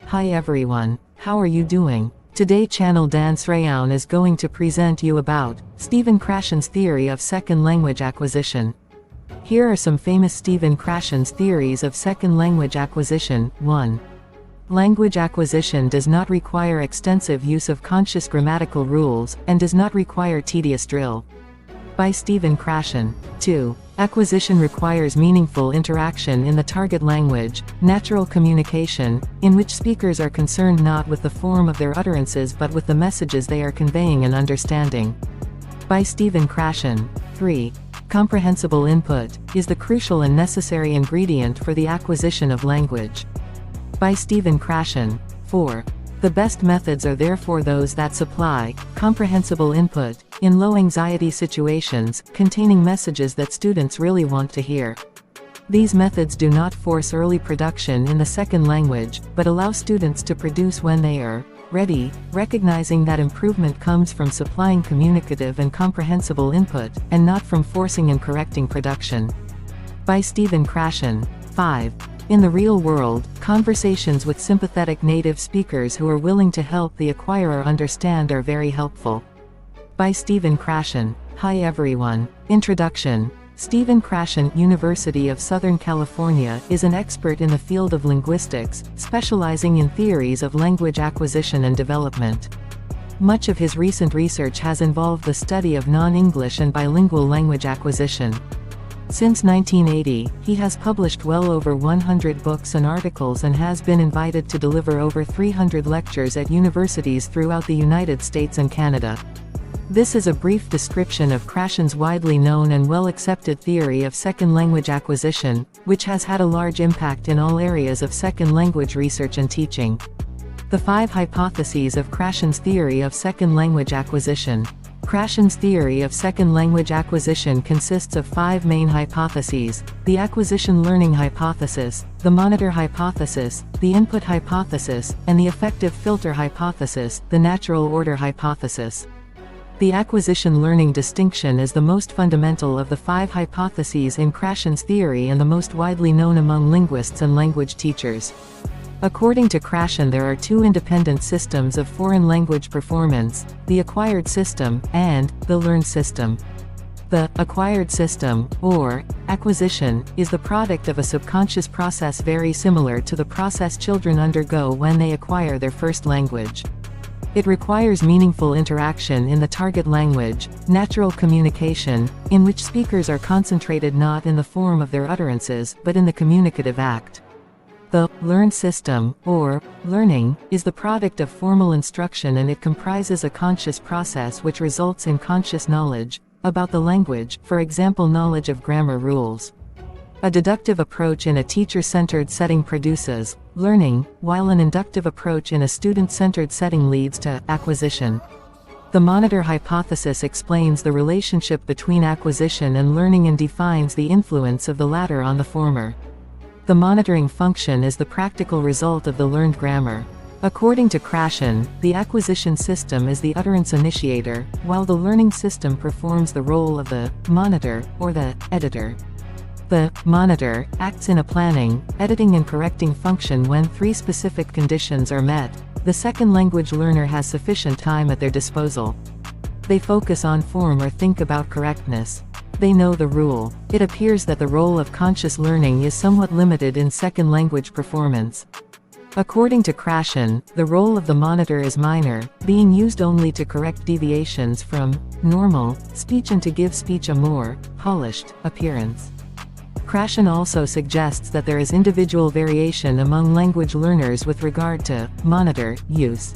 Hi everyone, how are you doing? Today channel Dan Sreyoun is going to present you about Krashen's theory of second language acquisition. Here are some famous Krashen's theories of second language acquisition. 1. Language acquisition does not require extensive use of conscious grammatical rules, and does not require tedious drill. By Krashen. 2. Acquisition requires meaningful interaction in the target language, natural communication, in which speakers are concerned not with the form of their utterances but with the messages they are conveying and understanding. By Krashen. 3. Comprehensible input is the crucial and necessary ingredient for the acquisition of language. By Krashen. 4. The best methods are therefore those that supply comprehensible input in low-anxiety situations, containing messages that students really want to hear. These methods do not force early production in the second language, but allow students to produce when they are ready, recognizing that improvement comes from supplying communicative and comprehensible input, and not from forcing and correcting production. By Krashen. 5. In the real world, conversations with sympathetic native speakers who are willing to help the acquirer understand are very helpful. By Krashen. Hi everyone. Introduction. Krashen, University of Southern California, is an expert in the field of linguistics, specializing in theories of language acquisition and development. Much of his recent research has involved the study of non-English and bilingual language acquisition. Since 1980, he has published well over 100 books and articles and has been invited to deliver over 300 lectures at universities throughout the United States and Canada. This is a brief description of Krashen's widely known and well-accepted theory of second language acquisition, which has had a large impact in all areas of second language research and teaching. The 5 hypotheses of Krashen's theory of second language acquisition. Krashen's theory of second language acquisition consists of 5 main hypotheses: the acquisition learning hypothesis, the monitor hypothesis, the input hypothesis, and the effective filter hypothesis, the natural order hypothesis. The acquisition learning distinction is the most fundamental of the 5 hypotheses in Krashen's theory and the most widely known among linguists and language teachers. According to Krashen, there are 2 independent systems of foreign language performance: the acquired system, and the learned system. The acquired system, or acquisition, is the product of a subconscious process very similar to the process children undergo when they acquire their first language. It requires meaningful interaction in the target language, natural communication, in which speakers are concentrated not in the form of their utterances, but in the communicative act. The learned system, or learning, is the product of formal instruction, and it comprises a conscious process which results in conscious knowledge about the language, for example knowledge of grammar rules. A deductive approach in a teacher-centered setting produces learning, while an inductive approach in a student-centered setting leads to acquisition. The monitor hypothesis explains the relationship between acquisition and learning and defines the influence of the latter on the former. The monitoring function is the practical result of the learned grammar. According to Krashen, the acquisition system is the utterance initiator, while the learning system performs the role of the monitor, or the editor. The monitor acts in a planning, editing and correcting function when 3 specific conditions are met. The second language learner has sufficient time at their disposal. They focus on form or think about correctness. They know the rule. It appears that the role of conscious learning is somewhat limited in second language performance. According to Krashen, the role of the monitor is minor, being used only to correct deviations from normal speech and to give speech a more polished appearance. Krashen also suggests that there is individual variation among language learners with regard to monitor use.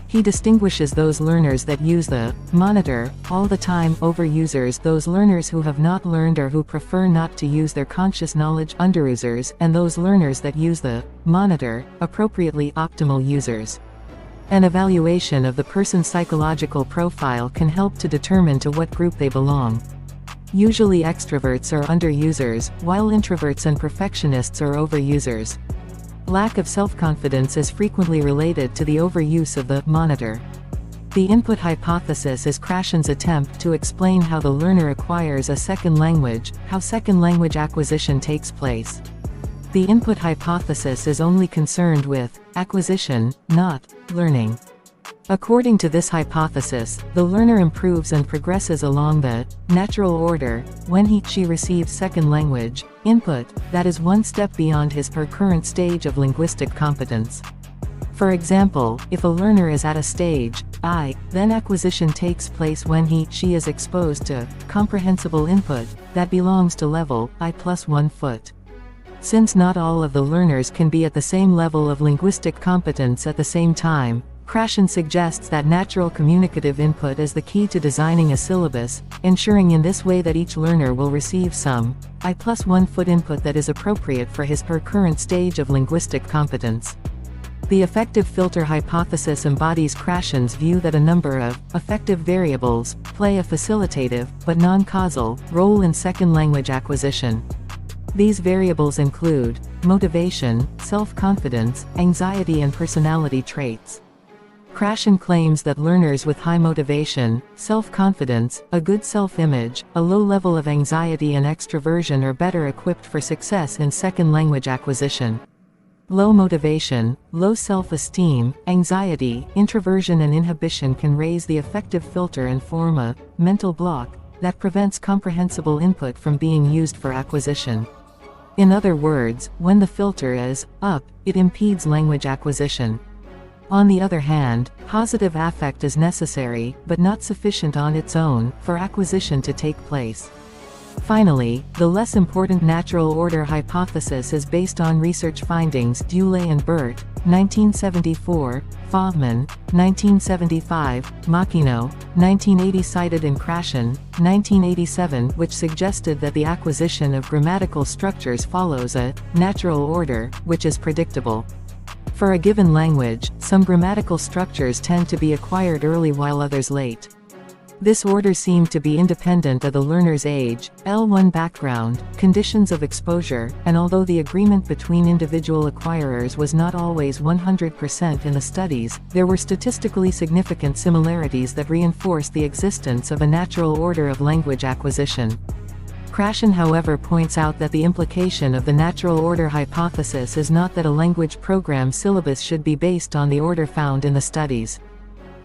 He distinguishes those learners that use the monitor all the time over users, those learners who have not learned or who prefer not to use their conscious knowledge underusers, and those learners that use the monitor appropriately optimal users. An evaluation of the person's psychological profile can help to determine to what group they belong. Usually extroverts are underusers, while introverts and perfectionists are overusers. Lack of self-confidence is frequently related to the overuse of the monitor. The input hypothesis is Krashen's attempt to explain how the learner acquires a second language, how second language acquisition takes place. The input hypothesis is only concerned with acquisition, not learning. According to this hypothesis, the learner improves and progresses along the natural order when he/she receives second language input that is one step beyond his/her current stage of linguistic competence. For example, if a learner is at a stage I, then acquisition takes place when he/she is exposed to comprehensible input that belongs to level I+1 foot. Since not all of the learners can be at the same level of linguistic competence at the same time, Krashen suggests that natural communicative input is the key to designing a syllabus, ensuring in this way that each learner will receive some I+1 foot input that is appropriate for his/her current stage of linguistic competence. The effective filter hypothesis embodies Krashen's view that a number of effective variables play a facilitative, but non-causal, role in second language acquisition. These variables include motivation, self-confidence, anxiety and personality traits. Krashen claims that learners with high motivation, self-confidence, a good self-image, a low level of anxiety and extroversion are better equipped for success in second language acquisition. Low motivation, low self-esteem, anxiety, introversion and inhibition can raise the effective filter and form a mental block that prevents comprehensible input from being used for acquisition. In other words, when the filter is up, it impedes language acquisition. On the other hand, positive affect is necessary, but not sufficient on its own, for acquisition to take place. Finally, the less important natural order hypothesis is based on research findings Dulé and Burt, 1974, Fofman, 1975, Makino, 1980 cited in Krashen, 1987 which suggested that the acquisition of grammatical structures follows a natural order, which is predictable. For a given language, some grammatical structures tend to be acquired early while others late. This order seemed to be independent of the learner's age, L1 background, conditions of exposure, and although the agreement between individual acquirers was not always 100% in the studies, there were statistically significant similarities that reinforced the existence of a natural order of language acquisition. Krashen however points out that the implication of the natural order hypothesis is not that a language program syllabus should be based on the order found in the studies.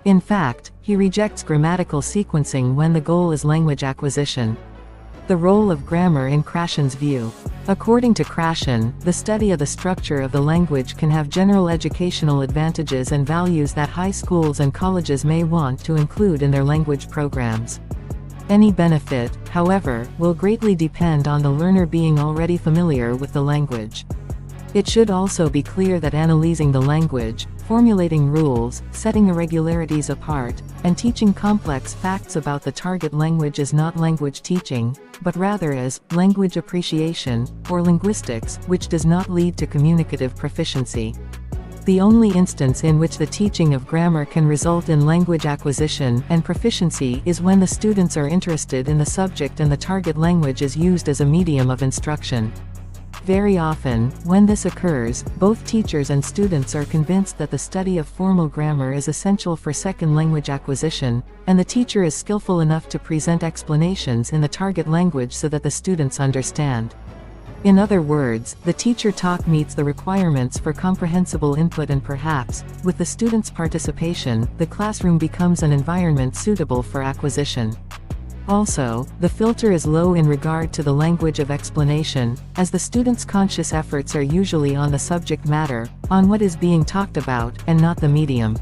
In fact, he rejects grammatical sequencing when the goal is language acquisition. The role of grammar in Krashen's view. According to Krashen, the study of the structure of the language can have general educational advantages and values that high schools and colleges may want to include in their language programs. Any benefit, however, will greatly depend on the learner being already familiar with the language. It should also be clear that analyzing the language, formulating rules, setting irregularities apart, and teaching complex facts about the target language is not language teaching, but rather is language appreciation, or linguistics, which does not lead to communicative proficiency. The only instance in which the teaching of grammar can result in language acquisition and proficiency is when the students are interested in the subject and the target language is used as a medium of instruction. Very often, when this occurs, both teachers and students are convinced that the study of formal grammar is essential for second language acquisition, and the teacher is skillful enough to present explanations in the target language so that the students understand. In other words, the teacher talk meets the requirements for comprehensible input and perhaps, with the students' participation, the classroom becomes an environment suitable for acquisition. Also, the filter is low in regard to the language of explanation, as the students' conscious efforts are usually on the subject matter, on what is being talked about, and not the medium.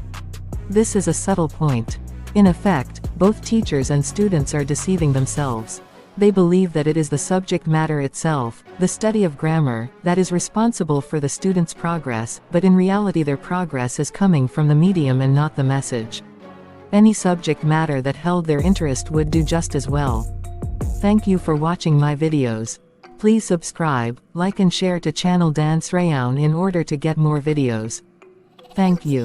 This is a subtle point. In effect, both teachers and students are deceiving themselves. They believe that it is the subject matter itself, the study of grammar, that is responsible for the students' progress, but in reality their progress is coming from the medium and not the message. Any subject matter that held their interest would do just as well. Thank you for watching my videos. Please subscribe, like and share to channel Dan Sreyoun in order to get more videos. Thank you.